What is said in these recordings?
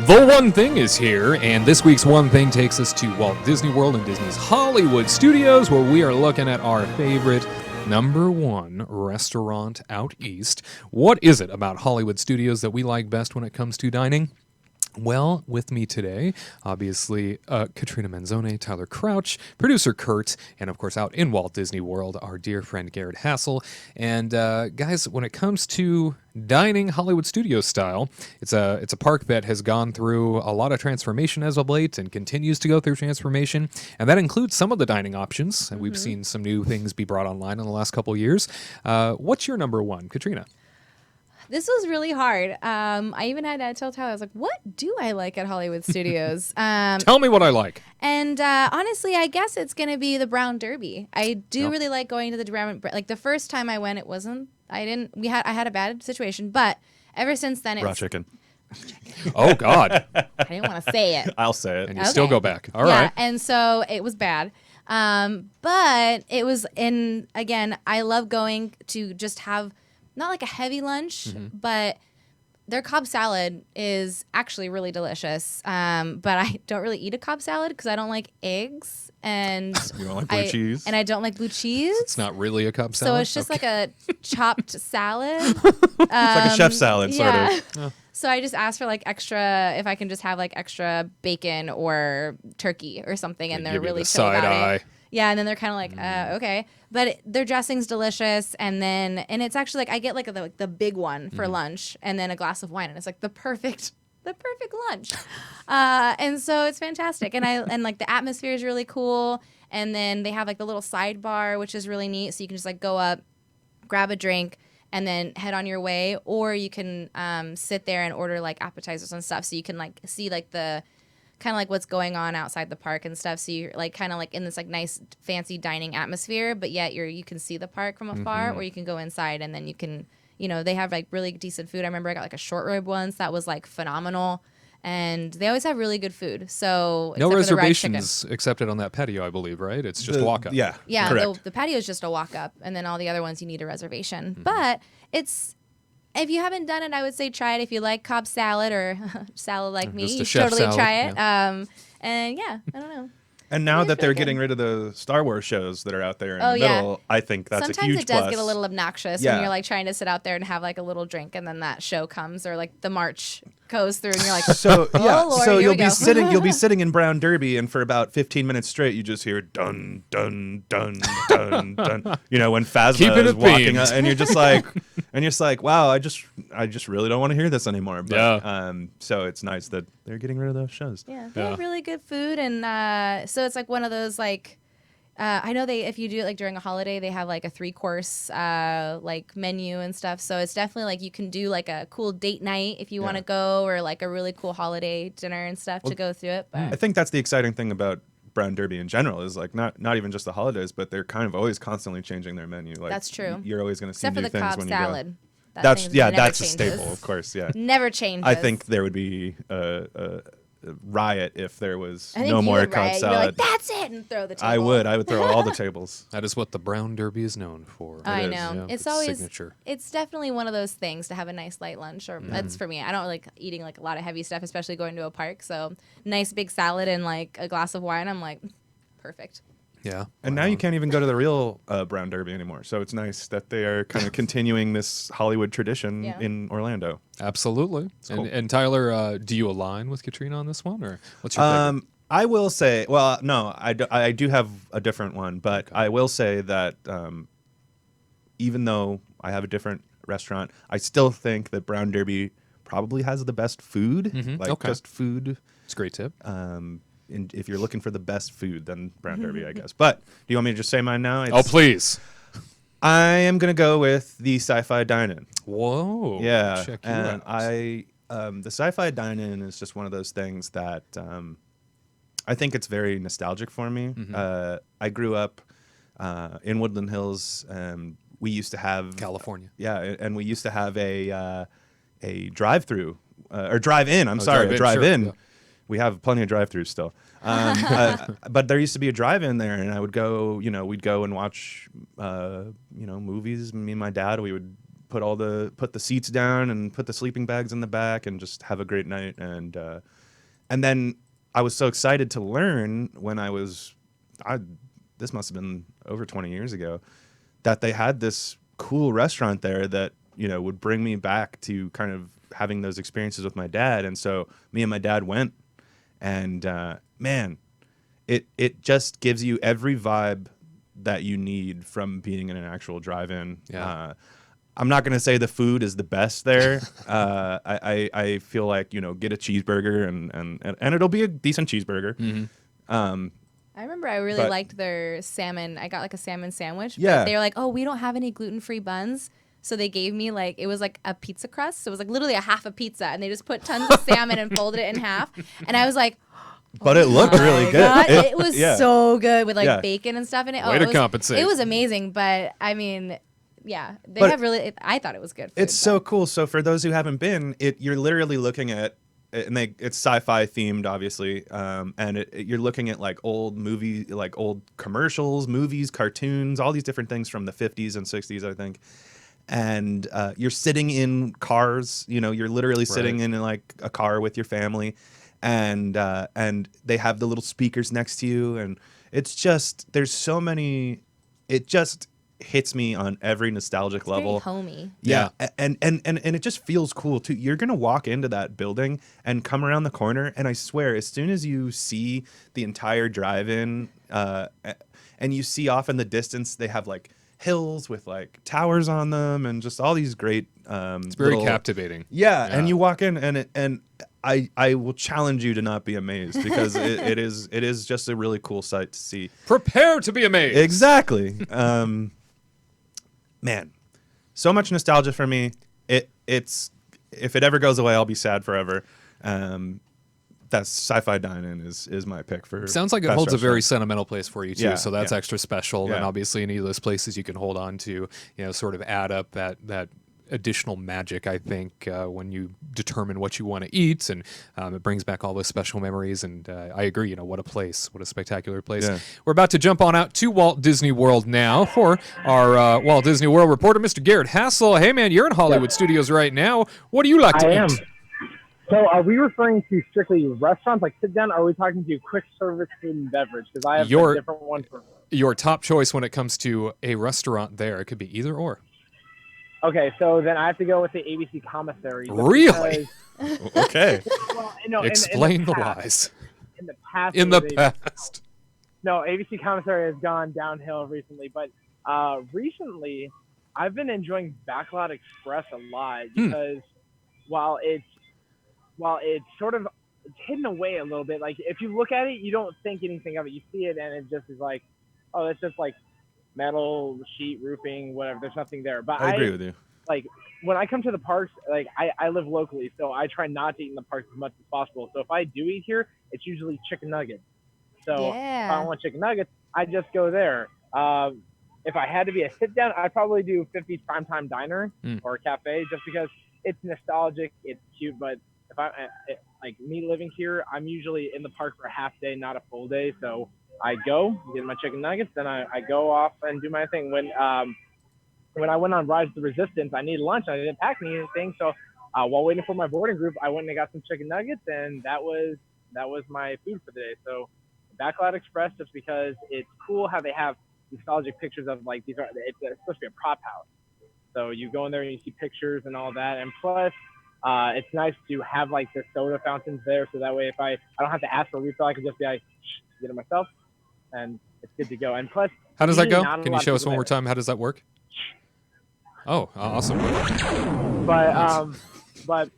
The One Thing is here, and this week's One Thing takes us to Walt Disney World and Disney's Hollywood Studios, where we are looking at our favorite number one restaurant out east. What is it about Hollywood Studios that we like best when it comes to dining? Well, with me today, obviously, Katrina Manzone, Tyler Crouch, producer Kurt, and of course out in Walt Disney World, our dear friend Garrett Hassel. And guys, when it comes to dining Hollywood Studios style, it's a park that has gone through a lot of transformation as of late and continues to go through transformation. And that includes some of the dining options. And we've seen some new things be brought online in the last couple of years. What's your number one, Katrina? This was really hard. I even had to tell Tyler, I was like, what do I like at Hollywood Studios? Tell me what I like. And honestly, I guess it's going to be the Brown Derby. I do really like going to the Brown, like the first time I went, I had a bad situation, but ever since then Raw chicken. Oh, God. I didn't want to say it. I'll say it. And you still go back. All right. And so it was bad. But it was again, I love going to just have not like a heavy lunch, but their Cobb salad is actually really delicious. But I don't really eat a Cobb salad because I don't like eggs. And You don't like blue cheese? And I don't like blue cheese. It's not really a Cobb salad? So it's just like a chopped salad. It's like a chef salad, sort of. So I just asked for like extra, if I can just have like extra bacon or turkey or something. And they're Give you really the chill about side eye. it. Yeah, and then they're kind of like, okay. But their dressing's delicious, and it's actually like I get like the big one for lunch, and then a glass of wine, and it's like the perfect lunch. And so it's fantastic, and like the atmosphere is really cool, and then they have like the little sidebar, which is really neat, so you can just like go up, grab a drink, and then head on your way, or you can sit there and order like appetizers and stuff, so you can like see like the kind of like what's going on outside the park and stuff. So you're like kind of like in this like nice fancy dining atmosphere, but yet you can see the park from afar, or you can go inside and then you can, they have like really decent food. I remember I got like a short rib once that was like phenomenal, and they always have really good food. So no reservations accepted on that patio, I believe, right? It's just walk up. Yeah, the patio is just a walk up, and then all the other ones you need a reservation. But if you haven't done it, I would say try it. If you like Cobb salad or salad like me, you should totally salad, try it. yeah. And yeah, I don't know. And now that they're really getting good. rid of the Star Wars shows that are out there in the middle, I think that's a huge plus. Sometimes it does get a little obnoxious Yeah. when you're like trying to sit out there and have like a little drink, and then that show comes, or like the march goes through, and you're like, So Lord, so here you'll we be go. sitting in Brown Derby, and for about 15 minutes straight, you just hear dun dun dun dun dun. When Phasma Keeping is it walking, themed. and you're just like, wow, I just really don't want to hear this anymore. But, so it's nice that they're getting rid of those shows. Yeah, they have really good food, and so it's like one of those like. I know if you do it like during a holiday, they have like a 3-course like menu and stuff. So it's definitely like you can do like a cool date night if you want to go, or like a really cool holiday dinner and stuff to go through it. But I think that's the exciting thing about Brown Derby in general is like not even just the holidays, but they're kind of always constantly changing their menu. Like that's true. You're always going to see except for new the things Cobb when salad. you go. That's That's a staple, of course. Yeah, never changes. I think there would be a riot if there was I think no you more would Cobb riot. You're salad. like, that's it, and throw the table. I would throw all the tables. That is what the Brown Derby is known for. I is, know. Yeah, It's always signature. It's definitely one of those things to have a nice light lunch, or that's for me. I don't like eating like a lot of heavy stuff, especially going to a park. So nice big salad and like a glass of wine, I'm like, perfect. Yeah. And now you can't even go to the real Brown Derby anymore. So it's nice that they are kind of continuing this Hollywood tradition in Orlando. Absolutely. Cool. And Tyler, do you align with Katrina on this one, or what's your pick? I will say, well, no, I do have a different one, but I will say that even though I have a different restaurant, I still think that Brown Derby probably has the best food, just food. It's a great tip. And if you're looking for the best food, then Brown Derby, I guess. But do you want me to just say mine now? Please. I am going to go with the Sci-Fi Dine-In. Whoa. Yeah. Check you And out. the Sci-Fi Dine-In is just one of those things that I think it's very nostalgic for me. I grew up in Woodland Hills. We used to have California. Yeah, and we used to have a drive-through or drive-in. A drive-in. Sure, yeah. We have plenty of drive-thrus still. But there used to be a drive-in there, and I would go, we'd go and watch, movies. Me and my dad, we would put the seats down and put the sleeping bags in the back and just have a great night. And then I was so excited to learn when this must have been over 20 years ago, that they had this cool restaurant there that, would bring me back to kind of having those experiences with my dad. And so me and my dad went, and man, it just gives you every vibe that you need from being in an actual drive-in. Yeah. I'm not going to say the food is the best there. I feel like, get a cheeseburger and it'll be a decent cheeseburger. Mm-hmm. I remember I really liked their salmon. I got like a salmon sandwich. Yeah. But they were like, oh, we don't have any gluten-free buns. So they gave me it was like a pizza crust. So it was like literally a half a pizza. And they just put tons of salmon and folded it in half. And I was like, but it looked really good. God, it was so good with bacon and stuff in it. Way to compensate. It was amazing. But I mean, yeah, I thought it was good food. It's so cool. So for those who haven't been, you're literally looking at, and it's sci-fi themed, obviously, and you're looking at like old movie, like old commercials, movies, cartoons, all these different things from the 50s and 60s, I think. And you're sitting in cars, you're literally sitting in like a car with your family, and they have the little speakers next to you, and it's just, there's so many, it just hits me on every nostalgic level. Very homey. Yeah. And it just feels cool too. You're going to walk into that building and come around the corner, and I swear, as soon as you see the entire drive-in, and you see off in the distance, they have like hills with like towers on them and just all these great it's very captivating. Yeah, and you walk in, and I will challenge you to not be amazed, because it is just a really cool sight to see. Prepare to be amazed. Exactly. Man, so much nostalgia for me. It's if it ever goes away, I'll be sad forever. That's Sci-Fi Dine-In is my pick for. Sounds like it best holds a very restaurant. sentimental place for you too. Yeah, So that's yeah. extra special. Yeah. And obviously, any of those places you can hold on to, sort of add up that additional magic, I think, when you determine what you want to eat, and it brings back all those special memories. And I agree, what a place, what a spectacular place. Yeah. We're about to jump on out to Walt Disney World now for our Walt Disney World reporter, Mr. Garrett Hassel. Hey, man, you're in Hollywood Studios right now. What do you like to eat? I am. So are we referring to strictly restaurants, like sit down, or are we talking to quick service food and beverage? Because I have a different one for your top choice when it comes to a restaurant there. It could be either or. Okay, so then I have to go with the ABC commissary. Really? Okay. Well, Explain the lies. In the past. In the past. No, ABC commissary has gone downhill recently, but recently I've been enjoying Backlot Express a lot, because while it's sort of hidden away a little bit, like if you look at it, you don't think anything of it. You see it and it just is like, oh, it's just like metal sheet roofing, whatever. There's nothing there. But I agree with you. Like when I come to the parks, like I live locally, so I try not to eat in the parks as much as possible. So if I do eat here, it's usually chicken nuggets. So if I don't want chicken nuggets, I just go there. If I had to be a sit down, I'd probably do 50's Primetime Diner or a cafe, just because it's nostalgic, it's cute. But if like me living here, I'm usually in the park for a half day, not a full day. So I go get my chicken nuggets, then I go off and do my thing. When I went on Rise of the Resistance, I needed lunch. I didn't pack me anything, so while waiting for my boarding group, I went and got some chicken nuggets, and that was my food for the day. So Backlot Express, just because it's cool how they have nostalgic pictures of like it's supposed to be a prop house. So you go in there and you see pictures and all that, and plus it's nice to have like the soda fountains there, so that way if I don't have to ask for a refill, I can just be like, get it myself, and it's good to go. And plus, how does that go? Can you show us one more time? How does that work? Oh, awesome. But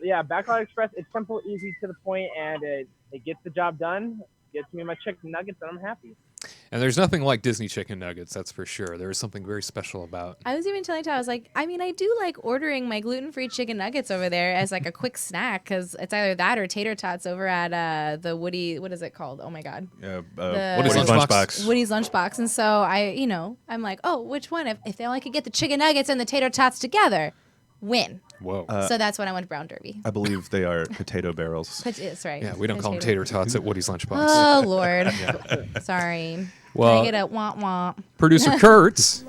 yeah, Backlot Express, it's simple, easy, to the point, and it gets the job done. Gets me my chicken nuggets, and I'm happy. And there's nothing like Disney chicken nuggets, that's for sure. There is something very special about. I was even telling Ty, I was like, I mean, I do like ordering my gluten-free chicken nuggets over there as like a quick snack, because it's either that or tater tots over at the Woody, what is it called? Oh my God. Woody's Lunchbox. Woody's Lunchbox. And so I'm like, oh, which one? If they only could get the chicken nuggets and the tater tots together, win. Whoa. So that's when I went Brown Derby. I believe they are potato barrels. That's right. Yeah, we don't call them tater tots at Woody's Lunchbox. Oh, Lord. Sorry. Well, I get a womp womp. Producer Kurt,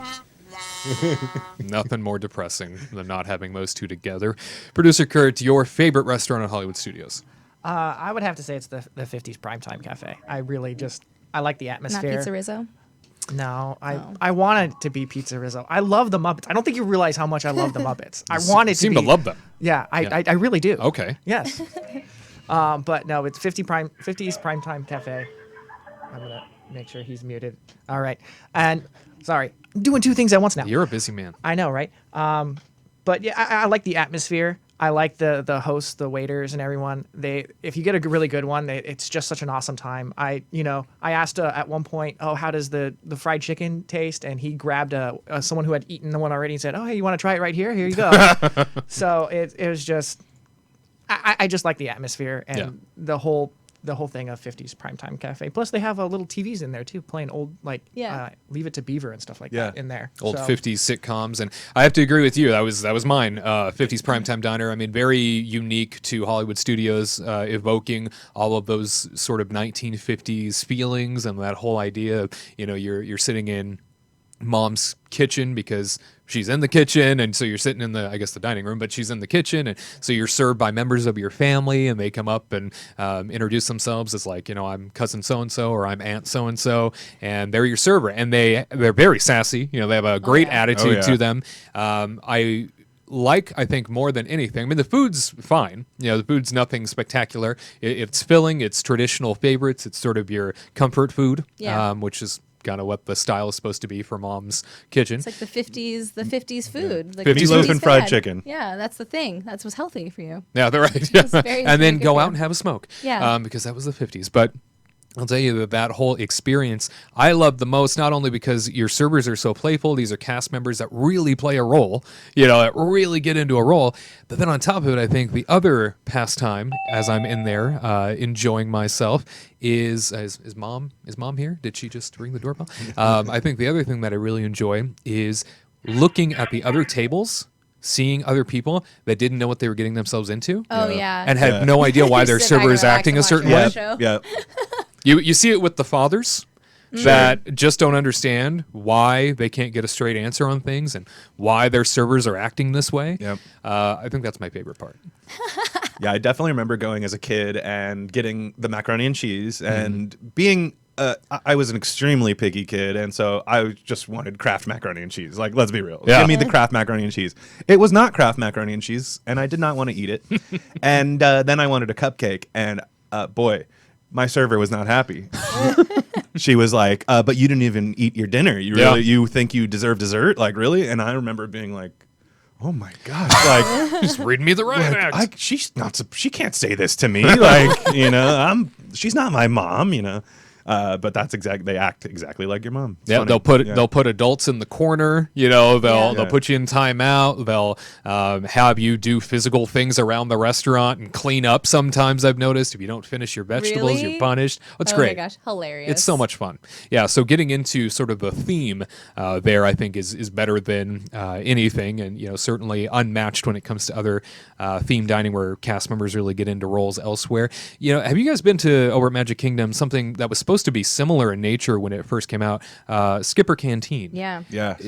Nothing more depressing than not having those two together. Producer Kurt, your favorite restaurant at Hollywood Studios? I would have to say it's the 50s Primetime Cafe. I really I like the atmosphere. Not Pizza Rizzo. No, I want it to be Pizza Rizzo. I love the Muppets. I don't think you realize how much I love the Muppets. I want it to seem be. to love them. Yeah, I really do. Okay. Yes. But no, it's 50s Primetime Cafe. I'm gonna make sure he's muted. All right. And sorry, I'm doing two things at once now. You're a busy man. I know, right? But yeah, I like the atmosphere. I like the hosts, the waiters, and everyone. If you get a really good one, it's just such an awesome time. I asked at one point, oh, how does the fried chicken taste? And he grabbed someone who had eaten the one already and said, oh, hey, you want to try it right here? Here you go. So it was just, I just like the atmosphere and the whole thing of 50s Primetime Cafe. Plus, they have little TVs in there, too, playing old, Leave It to Beaver and stuff like that in there. Old 50s sitcoms. And I have to agree with you. That was mine. 50s Primetime Diner. I mean, very unique to Hollywood Studios, evoking all of those sort of 1950s feelings and that whole idea of, you're sitting in Mom's kitchen because she's in the kitchen, and so you're sitting in the dining room, but she's in the kitchen, and so you're served by members of your family, and they come up and introduce themselves as like, I'm cousin so-and-so, or I'm aunt so-and-so, and they're your server, and they're very sassy. They have a great attitude to them. I think more than anything, I mean, the food's fine. The food's nothing spectacular. It's filling. It's traditional favorites. It's sort of your comfort food, which is kind of what the style is supposed to be for Mom's kitchen. It's like the 50s food. Like 50s loaf and fried chicken. Yeah, that's the thing. That's what's healthy for you. Yeah, they're right. And then go out and have a smoke. Yeah. Because that was the 50s. But I'll tell you that whole experience I love the most, not only because your servers are so playful, these are cast members that really play a role, that really get into a role, but then on top of it, I think the other pastime, as I'm in there enjoying myself, is Mom here? Did she just ring the doorbell? I think the other thing that I really enjoy is looking at the other tables, seeing other people that didn't know what they were getting themselves into. Oh, yeah. And had no idea why their server is acting a certain way. Yeah. You see it with the fathers that just don't understand why they can't get a straight answer on things and why their servers are acting this way. Yep. I think that's my favorite part. Yeah, I definitely remember going as a kid and getting the macaroni and cheese and being I was an extremely picky kid, and so I just wanted Kraft macaroni and cheese. Like, let's be real. Yeah. Give me the Kraft macaroni and cheese. It was not Kraft macaroni and cheese, and I did not want to eat it. And then I wanted a cupcake, and boy, my server was not happy. She was like, but you didn't even eat your dinner. You think you deserve dessert? Like, really? And I remember being like, oh my gosh, like, just read me the right act. She can't say this to me. Like, she's not my mom, But that's they act exactly like your mom. It's funny. They'll put adults in the corner. They'll put you in timeout. They'll have you do physical things around the restaurant and clean up. Sometimes I've noticed if you don't finish your vegetables, you're punished. It's great. Oh my gosh, hilarious! It's so much fun. Yeah. So getting into sort of the theme there, I think is better than anything, and certainly unmatched when it comes to other theme dining where cast members really get into roles elsewhere. Have you guys been to over at Magic Kingdom something that was supposed to be similar in nature when it first came out, Skipper Canteen? Yeah.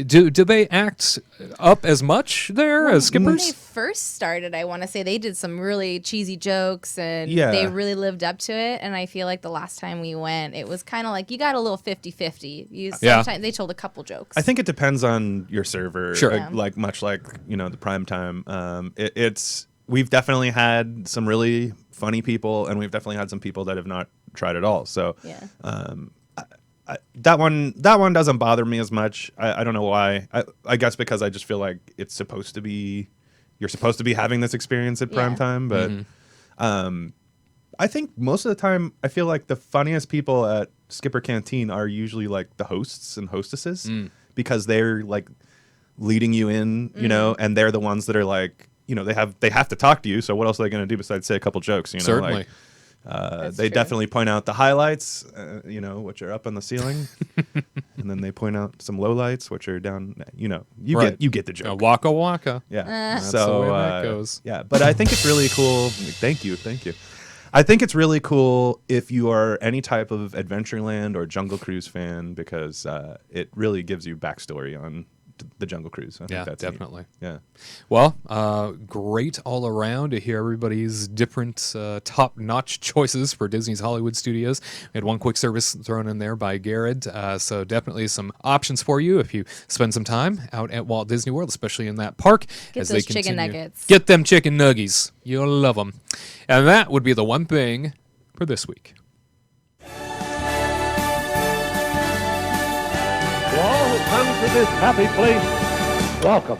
Do they act up as much there as Skippers? When they first started, I want to say they did some really cheesy jokes, and they really lived up to it. And I feel like the last time we went, it was kind of like you got a little 50-50. Sometimes they told a couple jokes. I think it depends on your server. Sure. Like much like the prime time. We've definitely had some really funny people, and we've definitely had some people that have not tried at all. So that one doesn't bother me as much. I don't know why. I guess because I just feel like you're supposed to be having this experience at prime time. But I think most of the time I feel like the funniest people at Skipper Canteen are usually like the hosts and hostesses because they're like leading you in, and they're the ones that are like, they have to talk to you. So what else are they going to do besides say a couple jokes? Certainly. They definitely point out the highlights, which are up on the ceiling, and then they point out some lowlights, which are down. You get the joke. Waka waka. Yeah. That's the way that goes. Yeah, but I think it's really cool. Thank you. I think it's really cool if you are any type of Adventureland or Jungle Cruise fan because it really gives you backstory on the Jungle Cruise. I think Yeah, that's neat. definitely. Yeah. Well, great all around to hear everybody's different top-notch choices for Disney's Hollywood Studios. We had one quick service thrown in there by Garrett, so definitely some options for you if you spend some time out at Walt Disney World, especially in that park. Get as those they chicken continue. nuggets. Get them chicken nuggies. You'll love them. And that would be the one thing for this week. To all who come to this happy place, welcome.